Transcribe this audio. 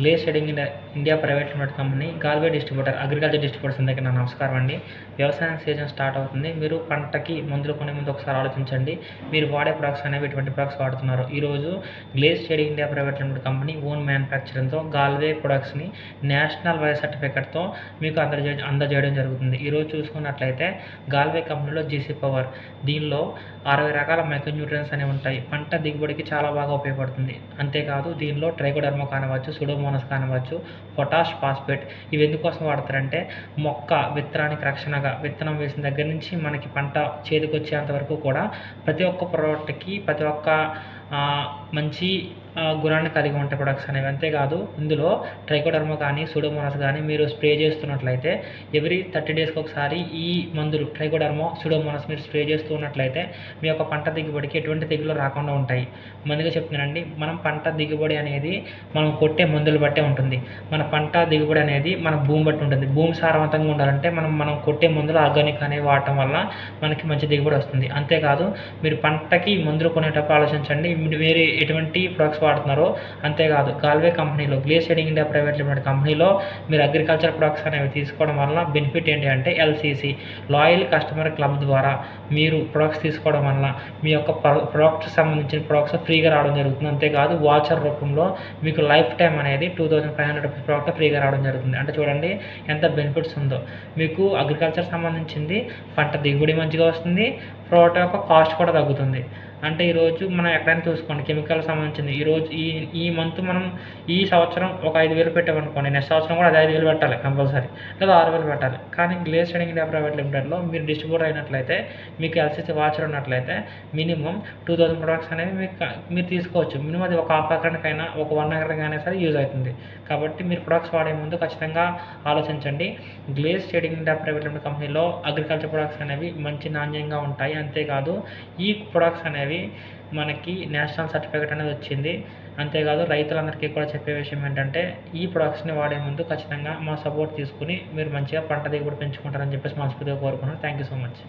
Glaze shading India private limited company గాల్వే distributor agriculture distributors అందరికీ నా నమస్కారం అండి. వ్యవసాయం సీజన్ స్టార్ట్ అవుతుంది. మీరు పంటకి మందులు కొనే ముందు ఒకసారి ఆలోచించండి. మీరు వాడే ప్రొడక్ట్స్ అనేవి ఎటువంటి ప్రొడక్ట్స్ వాడుతున్నారు. ఈరోజు glaze shading India private limited company own మ్యానుఫ్యాక్చరింగ్తో గాల్వే ప్రొడక్ట్స్ని నేషనల్ వైస్ సర్టిఫికేట్తో మీకు అందజేయడం జరుగుతుంది. ఈరోజు చూసుకున్నట్లయితే గాల్వే కంపెనీలో జీసీ పవర్, దీనిలో 60 రకాల మైక్రోన్యూట్రియన్స్ అనేవి ఉంటాయి. పంట దిగుబడికి చాలా బాగా ఉపయోగపడుతుంది. అంతేకాదు దీనిలో ట్రైకోడర్మా కానివచ్చు, సూడోమోనాస్ కానివచ్చు, పొటాష్, ఫాస్ఫేట్ ఇవి ఎందుకోసం వాడతారంటే మొక్క విత్తనానికి రక్షణగా, విత్తనం వేసిన దగ్గర నుంచి మనకి పంట చేతికి వచ్చేంత వరకు కూడా ప్రతి ఒక్క ప్రోడక్ట్కి ప్రతి ఒక్క మంచి గుణాన్ని కలిగి ఉంటాయి ప్రొడక్ట్స్ అనేవి. అంతేకాదు ఇందులో ట్రైకోడర్మా కానీ సూడోమోనాస్ కానీ మీరు స్ప్రే చేస్తున్నట్లయితే ఎవ్రీ 30 డేస్కి ఒకసారి ఈ మందులు ట్రైకోడర్మా, సూడోమోనాస్ మీరు స్ప్రే చేస్తూ ఉన్నట్లయితే మీ యొక్క పంట దిగుబడికి ఎటువంటి తెగులు రాకుండా ఉంటాయి. ముందుగా చెప్తున్నానండి, మనం పంట దిగుబడి అనేది మనం కొట్టే మందులు బట్టే ఉంటుంది. మన పంట దిగుబడి అనేది మన భూమి బట్టి ఉంటుంది. భూమి సారవంతంగా ఉండాలంటే మనం కొట్టే మందులు ఆర్గానిక్ అనేవి వాడటం వల్ల మనకి మంచి దిగుబడి వస్తుంది. అంతేకాదు మీరు పంటకి మందులు కొనేటప్పుడు ఆలోచించండి మీరు వేరే ఎటువంటి ప్రొడక్ట్స్ వాడుతున్నారో. అంతేకాదు గాల్వే కంపెనీలో, glaze shading India private limited కంపెనీలో మీరు అగ్రికల్చర్ ప్రొడక్ట్స్ అనేవి తీసుకోవడం వల్ల బెనిఫిట్ ఏంటి అంటే LCC లాయల్ కస్టమర్ క్లబ్ ద్వారా మీరు ప్రొడక్ట్స్ తీసుకోవడం వల్ల మీ యొక్క ప్రొడక్ట్కి సంబంధించిన ప్రొడక్ట్స్ ఫ్రీగా రావడం జరుగుతుంది. అంతేకాదు వాచర్ రూపంలో మీకు లైఫ్ టైం అనేది 2500 రూపీస్ ప్రోడక్ట్ ఫ్రీగా రావడం జరుగుతుంది. అంటే చూడండి ఎంత బెనిఫిట్స్ ఉందో. మీకు అగ్రికల్చర్ సంబంధించింది, పంట దిగుబడి మంచిగా వస్తుంది, ప్రోడక్ట్ యొక్క కాస్ట్ కూడా తగ్గుతుంది. అంటే ఈరోజు మనం ఎక్కడైనా చూసుకోండి కెమికల్ సంబంధించింది ఈరోజు ఈ మంత్ మనం ఈ సంవత్సరం ఒక 5,000 పెట్టామనుకోండి, నెక్స్ట్ సంవత్సరం కూడా అదే 5,000 పెట్టాలి కంపల్సరీ, లేదా 6,000 పెట్టాలి. కానీ గ్లేజ్ షేడింగ్ ఇండియా ప్రైవేట్ లిమిటెడ్లో మీరు డిస్ట్రిబ్యూటర్ అయినట్లయితే, మీకు LCC వాచర్ ఉన్నట్లయితే మినిమం 2,000 ప్రొడక్ట్స్ అనేవి మీరు తీసుకోవచ్చు. మినిమం అది ఒక హాఫ్ ఎకరానికైనా, ఒక 1 ఎకరానికైనా సరే యూజ్ అవుతుంది. కాబట్టి మీరు ప్రొడక్ట్స్ వాడే ముందు ఖచ్చితంగా ఆలోచించండి. Glaze shading India private limited కంపెనీలో అగ్రికల్చర్ ప్రొడక్ట్స్ అనేవి మంచి నాణ్యంగా ఉంటాయి. అంతేకాదు ఈ ప్రొడక్ట్స్ అనేవి మనకి నేషనల్ సర్టిఫికేట్ అనేది వచ్చింది. అంతేకాదు రైతులందరికీ కూడా చెప్పే విషయం ఏంటంటే ఈ ప్రొడక్ట్స్ని వాడే ముందు ఖచ్చితంగా మా సపోర్ట్ తీసుకుని మీరు మంచిగా పంట దిగుబడి పెంచుకుంటారని చెప్పేసి మనస్ఫూర్తిగా కోరుకున్నాను. Thank you so much.